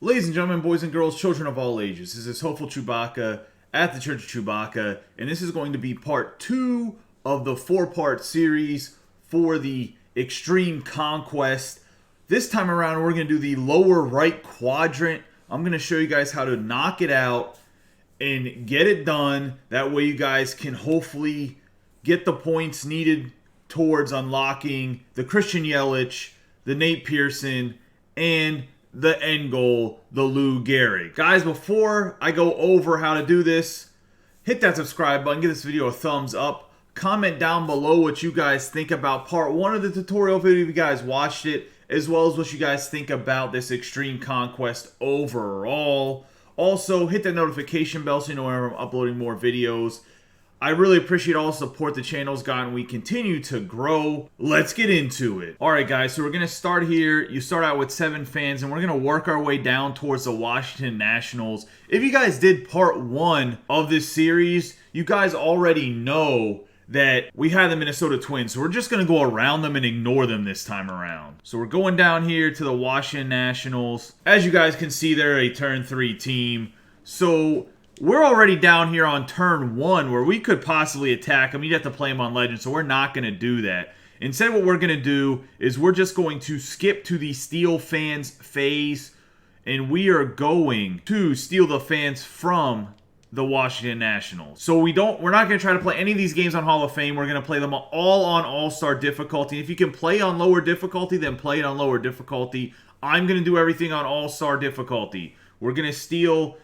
Ladies and gentlemen, boys and girls, children of all ages, this is Hopeful Chewbacca at the Church of Chewbacca, and this is going to be part 2 of the 4-part series for the Extreme Conquest. This time around, we're going to do the lower right quadrant. I'm going to show you guys how to knock it out and get it done. That way you guys can hopefully get the points needed towards unlocking the Christian Yelich, the Nate Pearson, and the end goal, the Lou Gehrig. Guys, before I go over how to do this, hit that subscribe button, give this video a thumbs up, comment down below what you guys think about part 1 of the tutorial video if you guys watched it, as well as what you guys think about this Extreme Conquest overall. Also, hit that notification bell so you know whenever I'm uploading more videos. I really appreciate all the support the channel's gotten. We continue to grow. Let's get into it. Alright guys, so we're going to start here. You start out with 7 fans, and we're going to work our way down towards the Washington Nationals. If you guys did part 1 of this series, you guys already know that we had the Minnesota Twins. So we're just going to go around them and ignore them this time around. So we're going down here to the Washington Nationals. As you guys can see, they're a turn 3 team. So we're already down here on turn 1 where we could possibly attack them. You'd have to play them on Legend, so we're not going to do that. Instead, what we're going to do is we're just going to skip to the steal fans phase, and we are going to steal the fans from the Washington Nationals. So we're not going to try to play any of these games on Hall of Fame. We're going to play them all on All-Star difficulty. If you can play on lower difficulty, then play it on lower difficulty. I'm going to do everything on All-Star difficulty. We're going to steal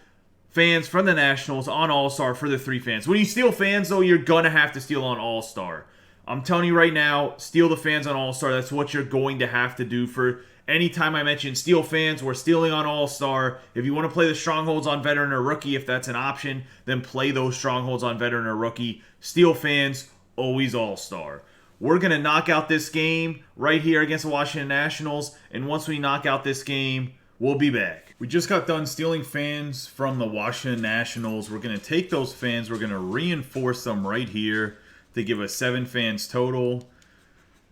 fans from the Nationals on All-Star for the 3 fans. When you steal fans, though, you're going to have to steal on All-Star. I'm telling you right now, steal the fans on All-Star. That's what you're going to have to do for any time I mention steal fans. We're stealing on All-Star. If you want to play the strongholds on veteran or rookie, if that's an option, then play those strongholds on veteran or rookie. Steal fans, always All-Star. We're going to knock out this game right here against the Washington Nationals, and once we knock out this game, we'll be back. We just got done stealing fans from the Washington Nationals. We're going to take those fans. We're going to reinforce them right here to give us 7 fans total.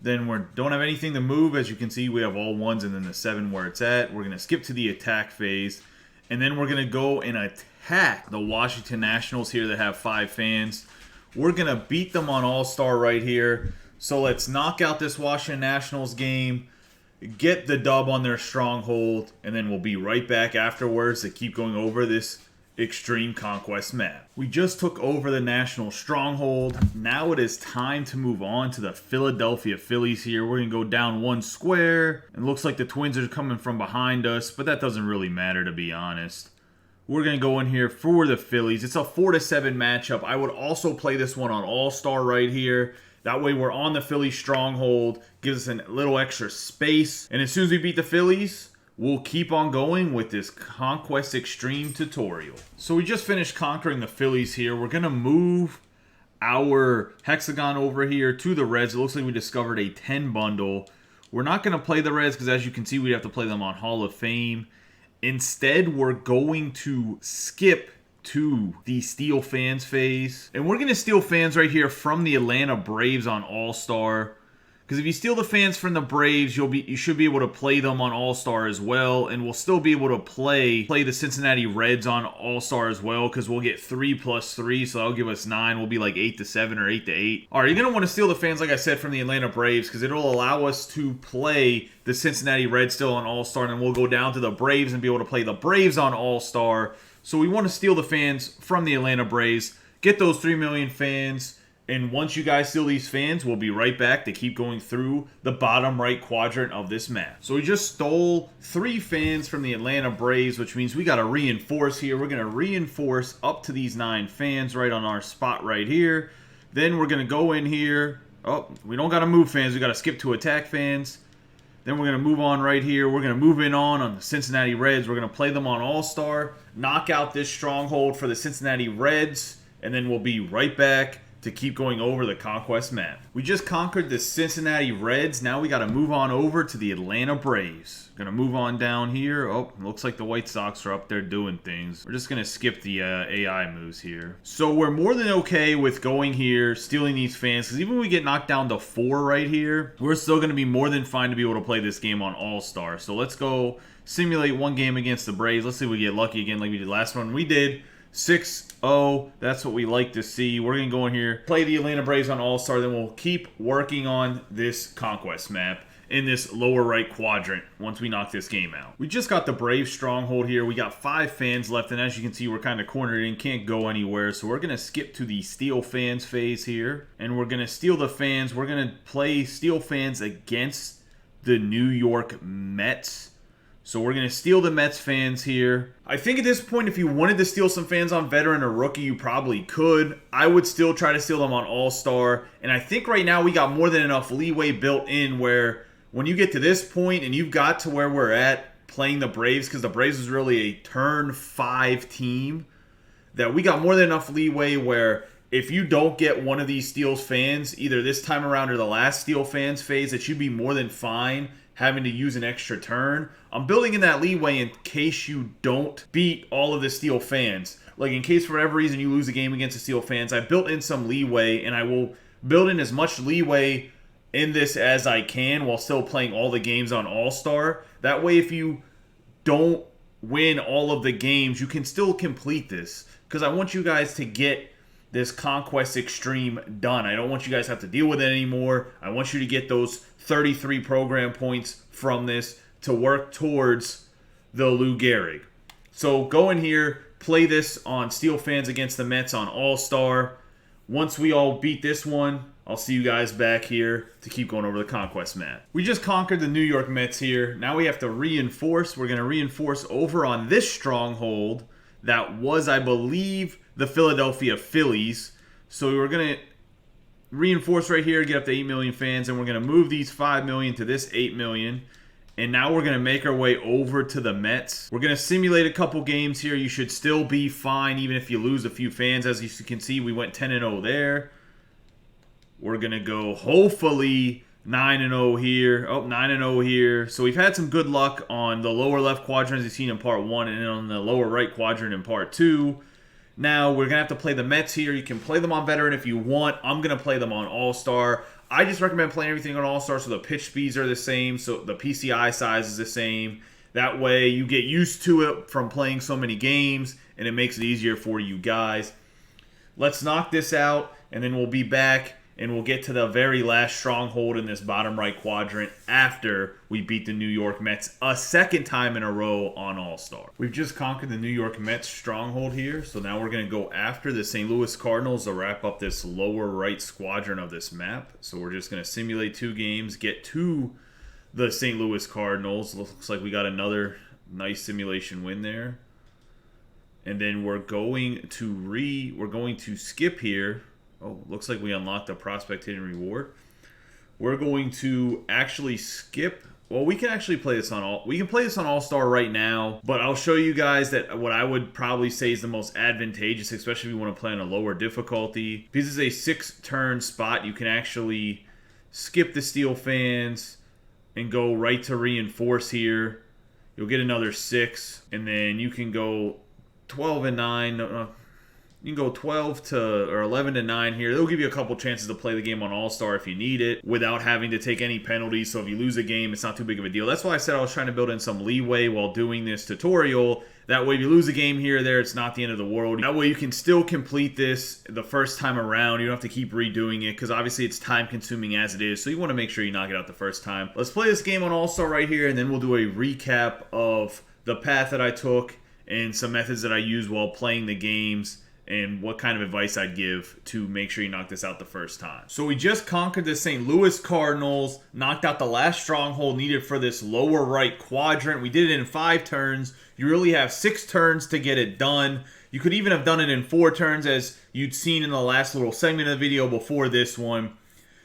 Then we don't have anything to move. As you can see, we have all 1s and then the 7 where it's at. We're going to skip to the attack phase. And then we're going to go and attack the Washington Nationals here that have 5 fans. We're going to beat them on All-Star right here. So let's knock out this Washington Nationals game, get the dub on their stronghold, and then we'll be right back afterwards to keep going over this Extreme Conquest map. We just took over the National Stronghold. Now it is time to move on to the Philadelphia Phillies here. We're going to go down 1 square. It looks like the Twins are coming from behind us, but that doesn't really matter, to be honest. We're going to go in here for the Phillies. It's a 4-7 matchup. I would also play this one on All-Star right here. That way we're on the Phillies stronghold, gives us a little extra space. And as soon as we beat the Phillies, we'll keep on going with this Conquest Extreme tutorial. So we just finished conquering the Phillies here. We're going to move our hexagon over here to the Reds. It looks like we discovered a 10 bundle. We're not going to play the Reds because, as you can see, we have to play them on Hall of Fame. Instead, we're going to skip to the steal fans phase, and we're going to steal fans right here from the Atlanta Braves on All-Star, because if you steal the fans from the Braves, you should be able to play them on All-Star as well, and we'll still be able to play the Cincinnati Reds on All-Star as well, because we'll get 3 plus 3, so that'll give us 9. We'll be like 8-7 or 8-8. All right, you're going to want to steal the fans, like I said, from the Atlanta Braves, because it'll allow us to play the Cincinnati Reds still on All-Star, and then we'll go down to the Braves and be able to play the Braves on All-Star. So we want to steal the fans from the Atlanta Braves, get those 3 million fans, and once you guys steal these fans, we'll be right back to keep going through the bottom right quadrant of this map. So we just stole 3 fans from the Atlanta Braves, which means we got to reinforce here. We're going to reinforce up to these 9 fans right on our spot right here. Then we're going to go in here. Oh, we don't got to move fans. We got to skip to attack fans. Then we're going to move on right here. We're going to move in on the Cincinnati Reds. We're going to play them on All-Star, knock out this stronghold for the Cincinnati Reds, and then we'll be right back to keep going over the Conquest map. We just conquered the Cincinnati Reds. Now we got to move on over to the Atlanta Braves. Gonna move on down here. Oh, looks like the White Sox are up there doing things. We're just gonna skip the AI moves here. So we're more than okay with going here, stealing these fans, because even when we get knocked down to 4 right here, we're still gonna be more than fine to be able to play this game on All-Star. So let's go simulate one game against the Braves. Let's see if we get lucky again like we did last one. We did. 6-0. That's what we like to see. We're going to go in here, play the Atlanta Braves on All-Star, then we'll keep working on this Conquest map in this lower right quadrant once we knock this game out. We just got the Braves stronghold here. We got 5 fans left, and as you can see, we're kind of cornered in, can't go anywhere. So we're going to skip to the steal fans phase here, and we're going to steal the fans. We're going to play steal fans against the New York Mets. So we're going to steal the Mets fans here. I think at this point, if you wanted to steal some fans on veteran or rookie, you probably could. I would still try to steal them on All-Star. And I think right now we got more than enough leeway built in where when you get to this point and you've got to where we're at playing the Braves, because the Braves is really a turn 5 team, that we got more than enough leeway where if you don't get one of these steals fans, either this time around or the last steal fans phase, that you'd be more than fine having to use an extra turn. I'm building in that leeway in case you don't beat all of the steal fans. Like in case for whatever reason you lose a game against the steal fans, I built in some leeway, and I will build in as much leeway in this as I can while still playing all the games on All-Star. That way if you don't win all of the games, you can still complete this. Because I want you guys to get this Conquest Extreme done. I don't want you guys to have to deal with it anymore. I want you to get those 33 program points from this to work towards the Lou Gehrig. So go in here, play this on Steel Fans against the Mets on All-Star. Once we all beat this one, I'll see you guys back here to keep going over the Conquest map. We just conquered the New York Mets here. Now we have to reinforce. We're going to reinforce over on this stronghold that was, I believe, the Philadelphia Phillies. So we're going to reinforce right here, get up to 8 million fans, and we're going to move these 5 million to this 8 million. And now we're going to make our way over to the Mets. We're going to simulate a couple games here. You should still be fine even if you lose a few fans. As you can see, we went 10-0 there. We're going to go hopefully 9-0 here. Oh, 9-0 here. So we've had some good luck on the lower left quadrant as you've seen in part 1 and on the lower right quadrant in part 2. Now we're going to have to play the Mets here. You can play them on veteran if you want. I'm going to play them on All-Star. I just recommend playing everything on All-Star so the pitch speeds are the same, so the PCI size is the same. That way you get used to it from playing so many games, and it makes it easier for you guys. Let's knock this out, and then we'll be back, and we'll get to the very last stronghold in this bottom right quadrant after we beat the New York Mets a second time in a row on All-Star. We've just conquered the New York Mets stronghold here, so now we're going to go after the St. Louis Cardinals to wrap up this lower right squadron of this map. So we're just going to simulate 2 games, get to the St. Louis Cardinals. Looks like we got another nice simulation win there. And then we're going to skip here. Oh, looks like we unlocked the prospect hidden reward. We're going to actually skip. Well, we can actually play this on we can play this on All-Star right now, but I'll show you guys that what I would probably say is the most advantageous, especially if you want to play on a lower difficulty. Because it's a 6-turn spot, you can actually skip the Steel Fans and go right to reinforce here. You'll get another 6, and then you can go 12 and 9. You can go 12 to or 11 to 9 here. They'll give you a couple chances to play the game on All-Star if you need it without having to take any penalties. So if you lose a game, it's not too big of a deal. That's why I said I was trying to build in some leeway while doing this tutorial. That way if you lose a game here or there, it's not the end of the world. That way you can still complete this the first time around. You don't have to keep redoing it because obviously it's time consuming as it is. So you want to make sure you knock it out the first time. Let's play this game on All-Star right here, and then we'll do a recap of the path that I took and some methods that I used while playing the games, and what kind of advice I'd give to make sure you knock this out the first time. So we just conquered the St. Louis Cardinals, knocked out the last stronghold needed for this lower right quadrant. We did it in 5 turns. You really have 6 turns to get it done. You could even have done it in 4 turns as you'd seen in the last little segment of the video before this one.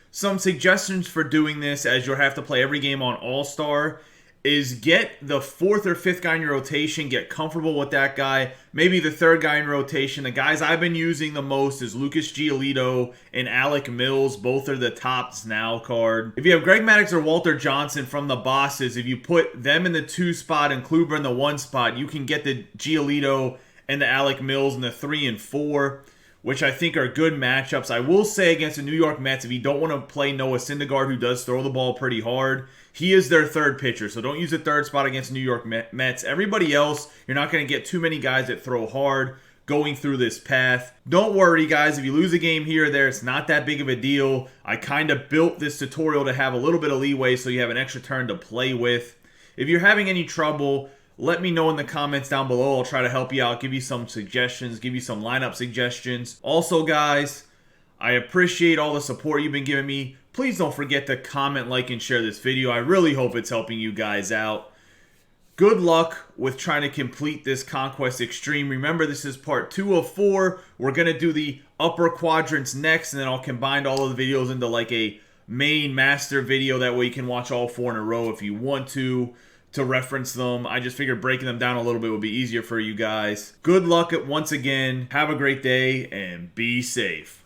Some suggestions for doing this, as you'll have to play every game on All-Star, is get the 4th or 5th guy in your rotation, get comfortable with that guy, maybe the 3rd guy in rotation. The guys I've been using the most is Lucas Giolito and Alec Mills. Both are the tops now card. If you have Greg Maddux or Walter Johnson from the bosses, if you put them in the 2 spot and Kluber in the 1 spot, you can get the Giolito and the Alec Mills in the 3 and 4, which I think are good matchups. I will say against the New York Mets, if you don't want to play Noah Syndergaard, who does throw the ball pretty hard, he is their 3rd pitcher, so don't use the 3rd spot against New York Mets. Everybody else, you're not going to get too many guys that throw hard going through this path. Don't worry, guys. If you lose a game here or there, it's not that big of a deal. I kind of built this tutorial to have a little bit of leeway so you have an extra turn to play with. If you're having any trouble, let me know in the comments down below. I'll try to help you out, give you some suggestions, give you some lineup suggestions. Also, guys, I appreciate all the support you've been giving me. Please don't forget to comment, like, and share this video. I really hope it's helping you guys out. Good luck with trying to complete this Conquest Extreme. Remember, this is part 2 of 4. We're going to do the upper quadrants next, and then I'll combine all of the videos into like a main master video. That way you can watch all 4 in a row if you want to reference them. I just figured breaking them down a little bit would be easier for you guys. Good luck once again. Have a great day, and be safe.